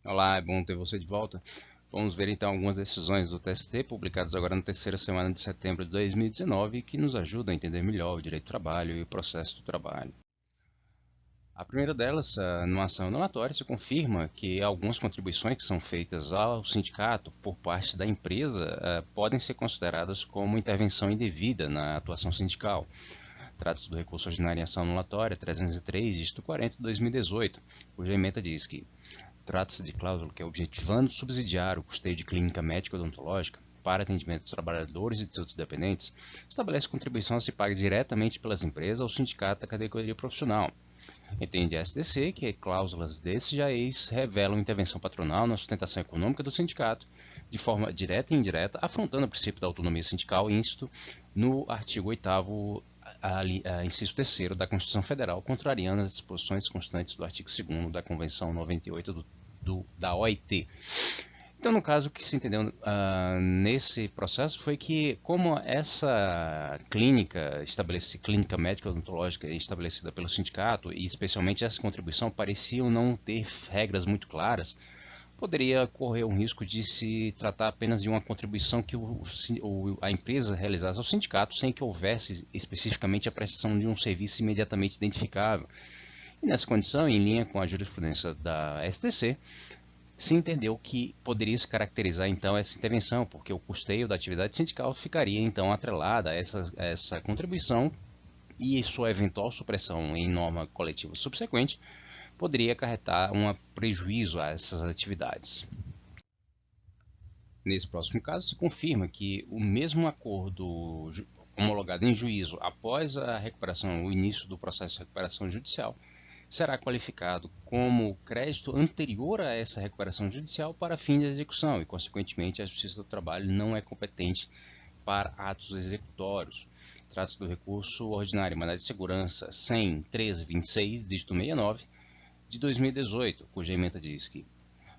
Olá, é bom ter você de volta. Vamos ver então algumas decisões do TST publicadas agora na terceira semana de setembro de 2019 que nos ajudam a entender melhor o direito do trabalho e o processo do trabalho. A primeira delas, numa ação anulatória, se confirma que algumas contribuições que são feitas ao sindicato por parte da empresa podem ser consideradas como intervenção indevida na atuação sindical. Trata-se do recurso ordinário em ação anulatória 303, dígito 40 de 2018, cuja emenda diz que trata-se de cláusula que, objetivando subsidiar o custeio de clínica médica odontológica para atendimento dos trabalhadores e de seus dependentes, estabelece contribuição a se pague diretamente pelas empresas ao sindicato da categoria profissional. Entende a SDC que cláusulas desse jaez revelam intervenção patronal na sustentação econômica do sindicato, de forma direta e indireta, afrontando o princípio da autonomia sindical íncito no artigo 8º, inciso 3º da Constituição Federal, contrariando as disposições constantes do artigo 2º da Convenção 98 da OIT. Então, no caso, o que se entendeu nesse processo foi que, como essa clínica médica odontológica estabelecida pelo sindicato, e especialmente essa contribuição, pareciam não ter regras muito claras, poderia correr um risco de se tratar apenas de uma contribuição que a empresa realizasse ao sindicato, sem que houvesse especificamente a prestação de um serviço imediatamente identificável. E nessa condição, em linha com a jurisprudência da STC, se entendeu que poderia se caracterizar então essa intervenção, porque o custeio da atividade sindical ficaria então atrelada a essa contribuição e sua eventual supressão em norma coletiva subsequente poderia acarretar um prejuízo a essas atividades. Nesse próximo caso, se confirma que o mesmo acordo homologado em juízo após a recuperação, o início do processo de recuperação judicial, será qualificado como crédito anterior a essa recuperação judicial para fins de execução e, consequentemente, a Justiça do Trabalho não é competente para atos executórios. Trata-se do recurso ordinário mandado de segurança 100.1326, dígito 69, de 2018, cuja emenda diz que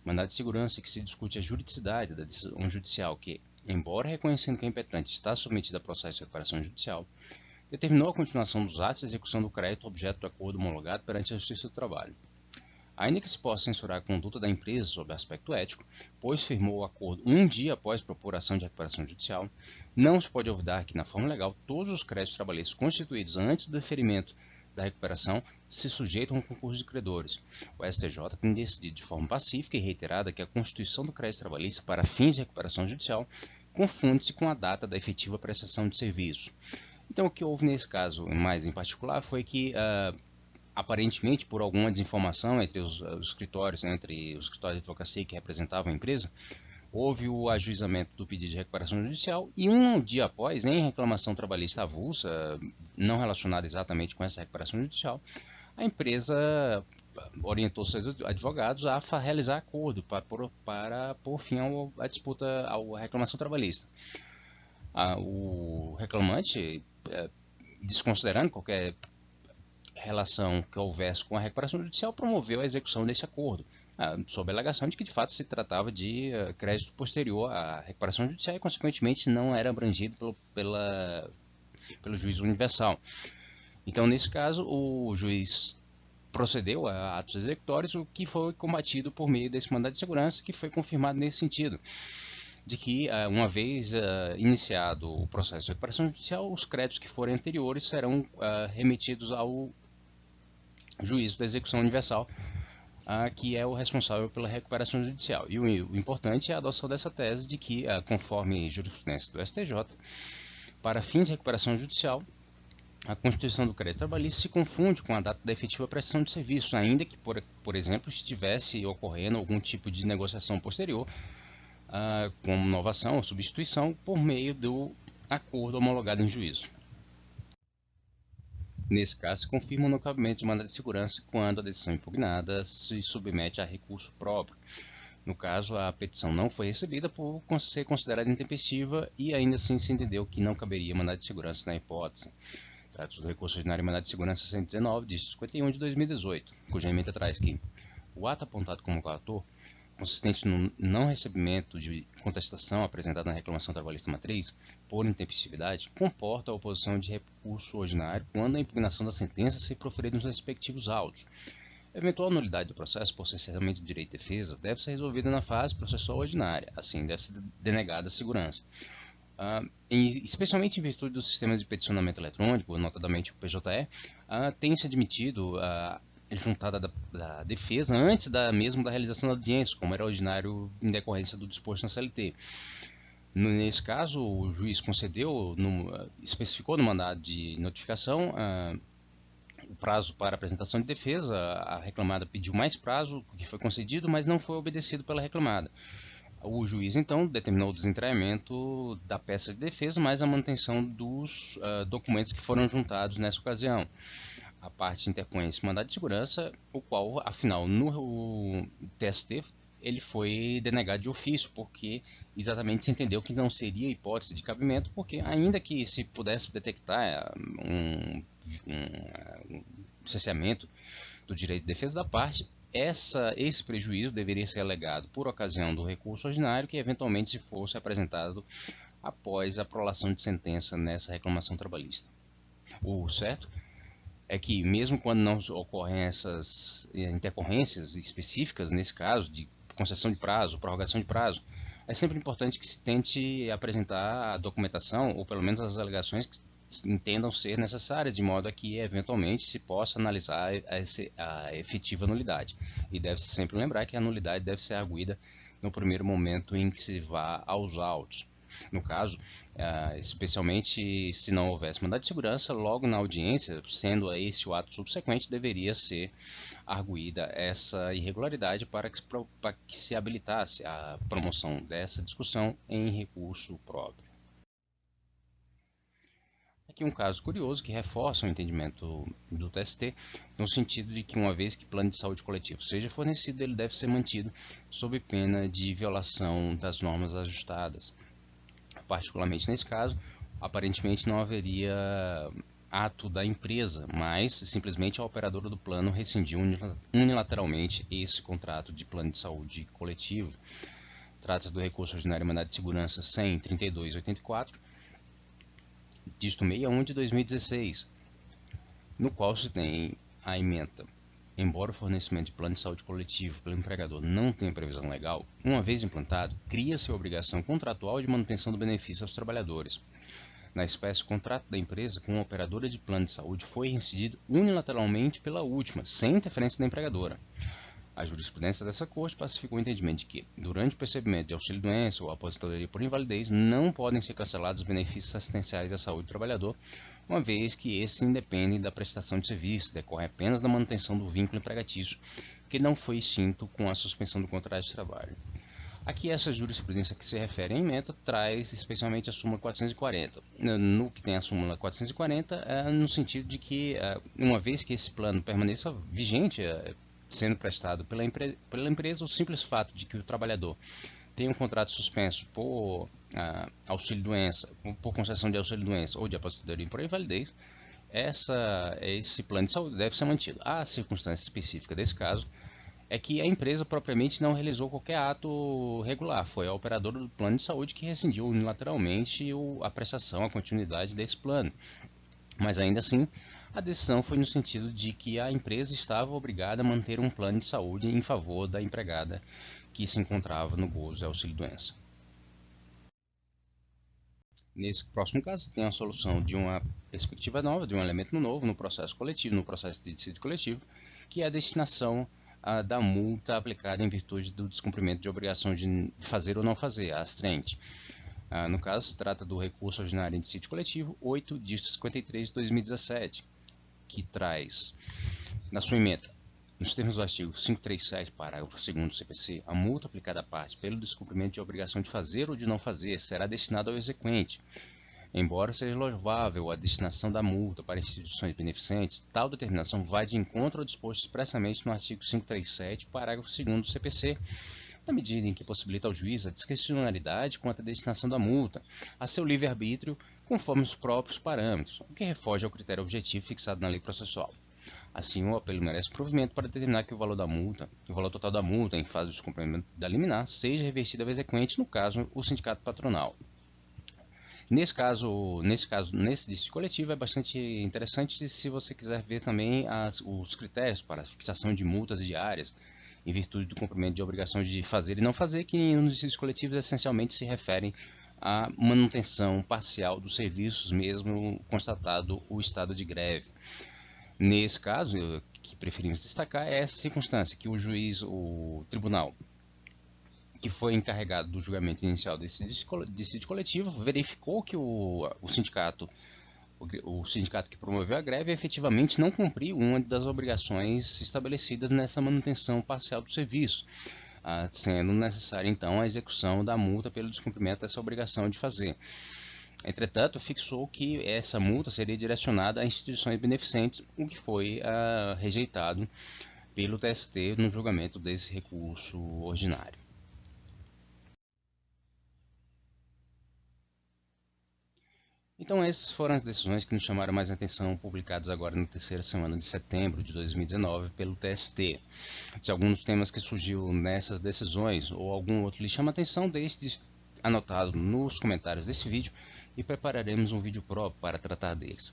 mandado de segurança que se discute a juridicidade da decisão judicial que, embora reconhecendo que a impetrante está submetida a processo de recuperação judicial, determinou a continuação dos atos de execução do crédito objeto do acordo homologado perante a Justiça do Trabalho. Ainda que se possa censurar a conduta da empresa sob aspecto ético, pois firmou o acordo um dia após a procuração de recuperação judicial, não se pode olvidar que, na forma legal, todos os créditos trabalhistas constituídos antes do deferimento da recuperação se sujeitam ao concurso de credores. O STJ tem decidido de forma pacífica e reiterada que a constituição do crédito trabalhista para fins de recuperação judicial confunde-se com a data da efetiva prestação de serviço. Então, o que houve nesse caso, mais em particular, foi que, aparentemente, por alguma desinformação entre os escritórios de advocacia que representavam a empresa, houve o ajuizamento do pedido de recuperação judicial e um dia após, em reclamação trabalhista avulsa, não relacionada exatamente com essa recuperação judicial, a empresa orientou seus advogados a realizar acordo para pôr fim à disputa, à reclamação trabalhista. O reclamante, desconsiderando qualquer relação que houvesse com a recuperação judicial, promoveu a execução desse acordo, sob a alegação de que de fato se tratava de crédito posterior à recuperação judicial e, consequentemente, não era abrangido pelo juiz universal. Então, nesse caso, o juiz procedeu a atos executórios, o que foi combatido por meio desse mandado de segurança, que foi confirmado nesse sentido, de que, uma vez iniciado o processo de recuperação judicial, os créditos que forem anteriores serão remetidos ao juízo da execução universal, que é o responsável pela recuperação judicial. E o importante é a adoção dessa tese de que, conforme jurisprudência do STJ, para fins de recuperação judicial, a constituição do crédito trabalhista se confunde com a data da efetiva prestação de serviços, ainda que, por exemplo, estivesse ocorrendo algum tipo de negociação posterior, como novação ou substituição, por meio do acordo homologado em juízo. Nesse caso, se confirma o não cabimento de mandado de segurança quando a decisão impugnada se submete a recurso próprio. No caso, a petição não foi recebida por ser considerada intempestiva e ainda assim se entendeu que não caberia mandado de segurança na hipótese. Trata-se do recurso ordinário mandado de segurança 119, dígito 51 de 2018, cuja emenda traz que o ato apontado como coautor, consistente no não recebimento de contestação apresentada na reclamação trabalhista matriz por intempestividade, comporta a oposição de recurso ordinário quando a impugnação da sentença se proferir nos respectivos autos. Eventual nulidade do processo por cerceamento de direito de defesa deve ser resolvida na fase processual ordinária, assim deve ser denegada a segurança. Especialmente em virtude dos sistemas de peticionamento eletrônico, notadamente o PJE, tem se admitido a juntada da defesa antes mesmo da realização da audiência, como era ordinário em decorrência do disposto na CLT. Nesse caso, o juiz concedeu, especificou no mandado de notificação o prazo para apresentação de defesa. A reclamada pediu mais prazo, que foi concedido, mas não foi obedecido pela reclamada. O juiz, então, determinou o desentranhamento da peça de defesa, mais a manutenção dos documentos que foram juntados nessa ocasião. A parte interpõe esse mandado de segurança, o qual, afinal, no TST, ele foi denegado de ofício, porque exatamente se entendeu que não seria hipótese de cabimento, porque ainda que se pudesse detectar um cerceamento do direito de defesa da parte, esse prejuízo deveria ser alegado por ocasião do recurso ordinário, que eventualmente se fosse apresentado após a prolação de sentença nessa reclamação trabalhista. O certo é que, mesmo quando não ocorrem essas intercorrências específicas, nesse caso, de concessão de prazo, prorrogação de prazo, é sempre importante que se tente apresentar a documentação, ou pelo menos as alegações que entendam ser necessárias, de modo a que, eventualmente, se possa analisar a efetiva nulidade. E deve-se sempre lembrar que a nulidade deve ser arguida no primeiro momento em que se vá aos autos. No caso, especialmente se não houvesse mandado de segurança, logo na audiência, sendo esse o ato subsequente, deveria ser arguída essa irregularidade para que se habilitasse a promoção dessa discussão em recurso próprio. Aqui um caso curioso que reforça o entendimento do TST, no sentido de que, uma vez que plano de saúde coletivo seja fornecido, ele deve ser mantido sob pena de violação das normas ajustadas. Particularmente nesse caso, aparentemente não haveria ato da empresa, mas simplesmente a operadora do plano rescindiu unilateralmente esse contrato de plano de saúde coletivo. Trata-se do recurso ordinário mandado de segurança 100.3284, dígito 61 de 2016, no qual se tem a ementa. Embora o fornecimento de plano de saúde coletivo pelo empregador não tenha previsão legal, uma vez implantado, cria-se a obrigação contratual de manutenção do benefício aos trabalhadores. Na espécie, o contrato da empresa com a operadora de plano de saúde foi rescindido unilateralmente pela última, sem interferência da empregadora. A jurisprudência dessa corte pacificou o entendimento de que, durante o percebimento de auxílio-doença ou aposentadoria por invalidez, não podem ser cancelados os benefícios assistenciais à saúde do trabalhador, uma vez que esses independem da prestação de serviço, decorrem apenas da manutenção do vínculo empregatício, que não foi extinto com a suspensão do contrato de trabalho. Aqui essa jurisprudência que se refere à ementa traz especialmente a súmula 440. No que tem a súmula 440, no sentido de que, uma vez que esse plano permaneça vigente, sendo prestado pela empresa, o simples fato de que o trabalhador tem um contrato suspenso por auxílio-doença, por concessão de auxílio-doença ou de aposentadoria por invalidez, esse plano de saúde deve ser mantido. A circunstância específica desse caso é que a empresa propriamente não realizou qualquer ato regular, foi a operadora do plano de saúde que rescindiu unilateralmente a prestação, a continuidade desse plano. Mas ainda assim, a decisão foi no sentido de que a empresa estava obrigada a manter um plano de saúde em favor da empregada que se encontrava no gozo de auxílio-doença. Nesse próximo caso, tem a solução de uma perspectiva nova, de um elemento novo no processo coletivo, no processo de dissídio coletivo, que é a destinação da multa aplicada em virtude do descumprimento de obrigação de fazer ou não fazer, a astrente. No caso, se trata do recurso ordinário em dissídio coletivo 8, dígito 53 de 2017, que traz, na sua ementa, nos termos do artigo 537, parágrafo 2º do CPC, a multa aplicada à parte pelo descumprimento de obrigação de fazer ou de não fazer será destinada ao exequente. Embora seja louvável a destinação da multa para instituições beneficentes, tal determinação vai de encontro ao disposto expressamente no artigo 537, parágrafo 2º do CPC, na medida em que possibilita ao juiz a discricionalidade quanto à destinação da multa, a seu livre-arbítrio, conforme os próprios parâmetros, o que refoge ao critério objetivo fixado na lei processual. Assim, o apelo merece provimento para determinar que o valor total da multa, em fase de descumprimento da liminar, seja revertido ao exequente, no caso, o sindicato patronal. Nesse dissídio coletivo é bastante interessante se você quiser ver também os critérios para a fixação de multas diárias em virtude do cumprimento de obrigação de fazer e não fazer, que nos dissídios coletivos essencialmente se referem à manutenção parcial dos serviços, mesmo constatado o estado de greve. Nesse caso, o que preferimos destacar é essa circunstância, que o tribunal que foi encarregado do julgamento inicial desse dissídio coletivo verificou que o sindicato que promoveu a greve efetivamente não cumpriu uma das obrigações estabelecidas nessa manutenção parcial do serviço, sendo necessária então a execução da multa pelo descumprimento dessa obrigação de fazer. Entretanto, fixou que essa multa seria direcionada a instituições beneficentes, o que foi rejeitado pelo TST no julgamento desse recurso ordinário. Então essas foram as decisões que nos chamaram mais atenção, publicadas agora na terceira semana de setembro de 2019 pelo TST. Se algum dos temas que surgiu nessas decisões ou algum outro lhe chama atenção, deixe anotado nos comentários desse vídeo e prepararemos um vídeo próprio para tratar deles.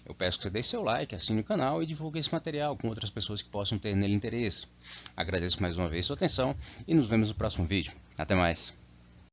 Eu peço que você deixe seu like, assine o canal e divulgue esse material com outras pessoas que possam ter nele interesse. Agradeço mais uma vez sua atenção e nos vemos no próximo vídeo. Até mais!